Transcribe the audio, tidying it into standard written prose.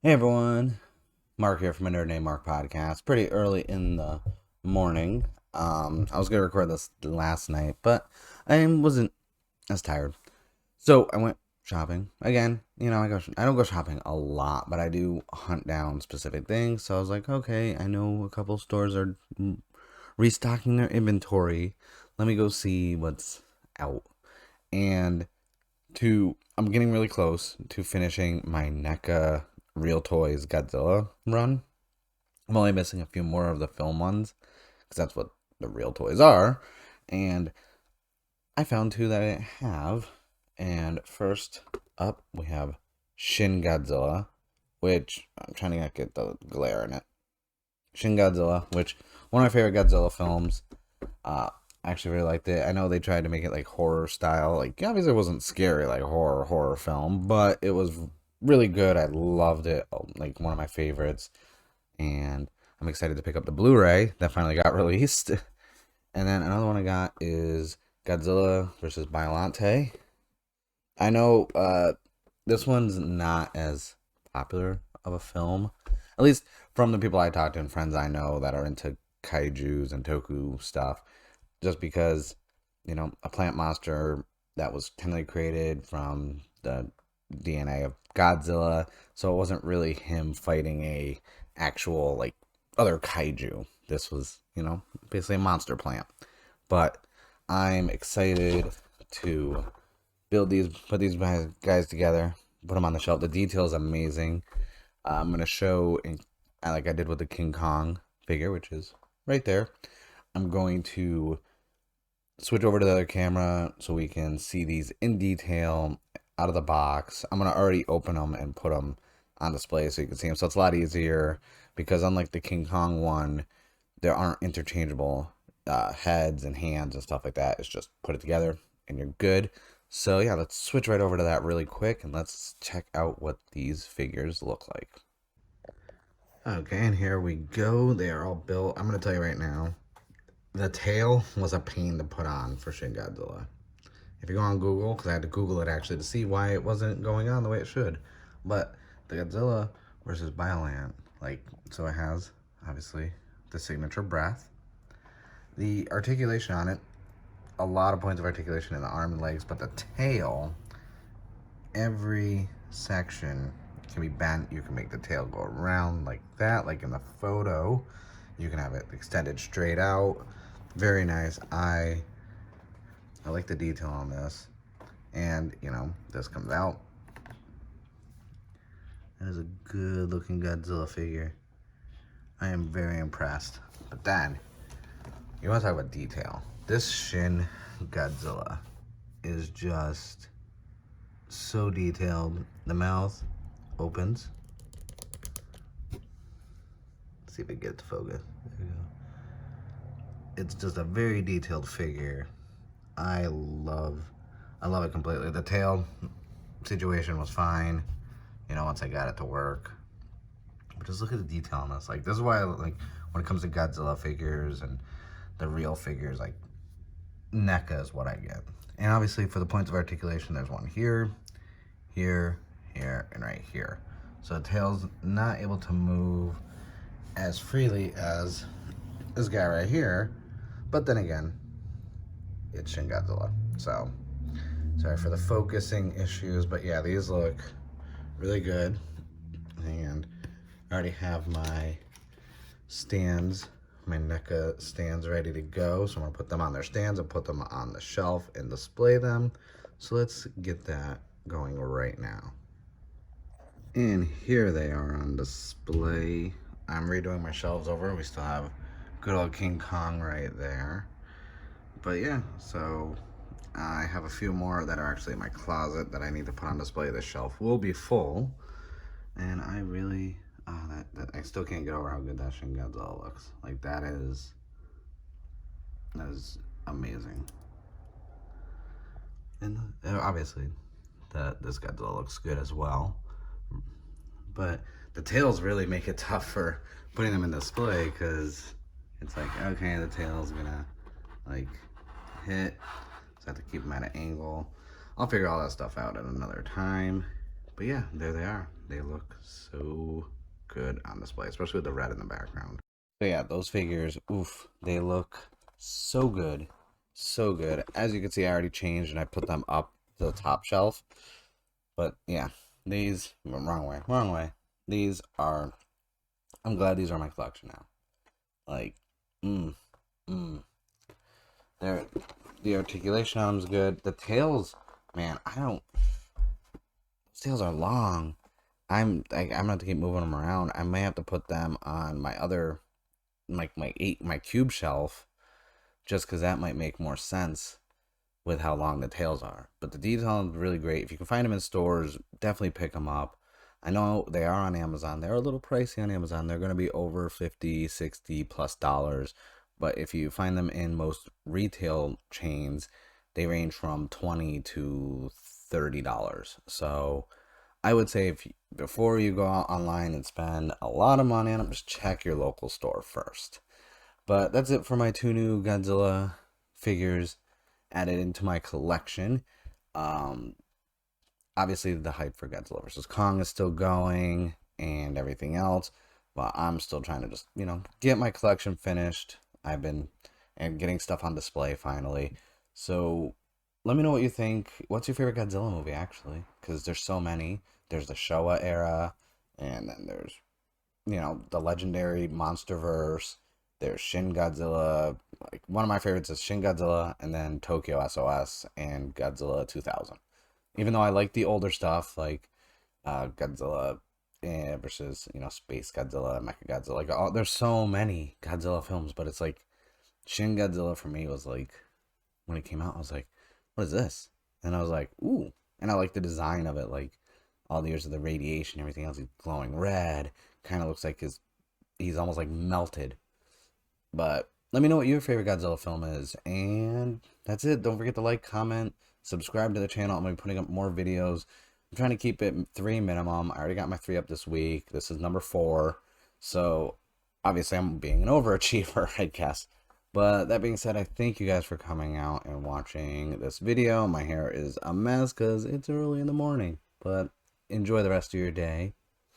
Hey everyone, Mark here from a Nerd Named Mark podcast. Pretty early in the morning. I was gonna record this last night, but I wasn't as tired. So I went shopping again. I don't go shopping a lot, but I do hunt down specific things. So I was like, okay, I know a couple stores are restocking their inventory. Let me go see what's out. And I'm getting really close to finishing my NECA Real Toys Godzilla run. I'm only missing a few more of the film ones because that's what the real toys are. And I found two that I have. And first up, we have Shin Godzilla, which I'm trying to not get the glare in it. Shin Godzilla, which one of my favorite Godzilla films. I actually really liked it. I know they tried to make it like horror style. Like obviously it wasn't scary like horror film, but it was really good. I loved it. Like one of my favorites. And I'm excited to pick up the Blu-ray that finally got released. And then another one I got is Godzilla versus Biollante. I know this one's not as popular of a film, at least from the people I talk to and friends I know that are into kaiju's and toku stuff, just because, a plant monster that was technically created from the DNA of Godzilla, so it wasn't really him fighting a actual like other kaiju. This was, basically a monster plant. But I'm excited to put these guys together, put them on the shelf. The detail is amazing. I'm gonna show, like I did with the King Kong figure, which is right there. I'm going to switch over to the other camera so we can see these in detail out of the box. I'm gonna already open them and put them on display so you can see them. So it's a lot easier because unlike the King Kong one, there aren't interchangeable heads and hands and stuff like that. It's just put it together and you're good. So yeah, let's switch right over to that really quick and let's check out what these figures look like. Okay, and here we go. They are all built. I'm gonna tell you right now, the tail was a pain to put on for Shin Godzilla. If you go on Google, because I had to Google it actually to see why it wasn't going on the way it should. But the Godzilla versus Biollante, so it has obviously the signature breath, the articulation on it, a lot of points of articulation in the arm and legs, but the tail, every section can be bent. You can make the tail go around like that, like in the photo. You can have it extended straight out. Very nice. I like the detail on this. And, this comes out. That is a good looking Godzilla figure. I am very impressed. But then, you want to talk about detail. This Shin Godzilla is just so detailed. The mouth opens. Let's see if it gets focus. There we go. It's just a very detailed figure. I love it completely. The tail situation was fine, once I got it to work. But just look at the detail on this. Like, this is why, like, when it comes to Godzilla figures and the real figures, like, NECA is what I get. And obviously, for the points of articulation, there's one here, here, here, and right here. So the tail's not able to move as freely as this guy right here. But then again, it's Shin Godzilla. So, sorry for the focusing issues. But yeah, these look really good. And I already have my stands, my NECA stands ready to go. So I'm gonna put them on their stands and put them on the shelf and display them. So let's get that going right now. And here they are on display. I'm redoing my shelves over. We still have good old King Kong right there. But yeah, so I have a few more that are actually in my closet that I need to put on display. The shelf will be full. And I really, that I still can't get over how good that Shin Godzilla looks. Like that is amazing. And obviously, this Godzilla looks good as well. But the tails really make it tough for putting them in display because it's like, okay, the tail's gonna like hit, so I have to keep them at an angle. I'll figure all that stuff out at another time. But yeah, there they are. They look so good on display, especially with the red in the background. So yeah, those figures, oof, they look so good. So good. As you can see, I already changed and I put them up to the top shelf. But yeah, these, wrong way, wrong way. These are, I'm glad these are my collection now. Like, mm, mm. They're, the articulation on them is good. The tails, man, I don't, those tails are long. I'm gonna have to keep moving them around. I may have to put them on my other, like my cube shelf, just because that might make more sense with how long the tails are. But the detail is really great. If you can find them in stores, definitely pick them up. I know they are on Amazon. They're a little pricey on Amazon. They're going to be over 50, 60 plus dollars. But if you find them in most retail chains, they range from 20 to $30. So I would say if before you go out online and spend a lot of money on them, just check your local store first. But that's it for my two new Godzilla figures added into my collection. Um, Obviously, the hype for Godzilla vs. Kong is still going and everything else, but I'm still trying to just, get my collection finished. I've been and getting stuff on display finally. So let me know what you think. What's your favorite Godzilla movie, actually? Because there's so many. There's the Showa era, and then there's the legendary MonsterVerse. There's Shin Godzilla. Like one of my favorites is Shin Godzilla, and then Tokyo SOS and Godzilla 2000. Even though I like the older stuff, like Godzilla versus Space Godzilla, Mecha Godzilla. Like there's so many Godzilla films, but it's like Shin Godzilla for me was like when it came out, I was like, what is this? And I was like, ooh, and I like the design of it, like all the years of the radiation, everything else. He's glowing red. Kind of looks like he's almost like melted. But let me know what your favorite Godzilla film is. And that's it. Don't forget to like, comment, subscribe to the channel. I'm going to be putting up more videos. I'm trying to keep it 3 minimum. I already got my 3 up this week. This is number 4. So obviously I'm being an overachiever, I guess. But that being said, I thank you guys for coming out and watching this video. My hair is a mess because it's early in the morning. But enjoy the rest of your day.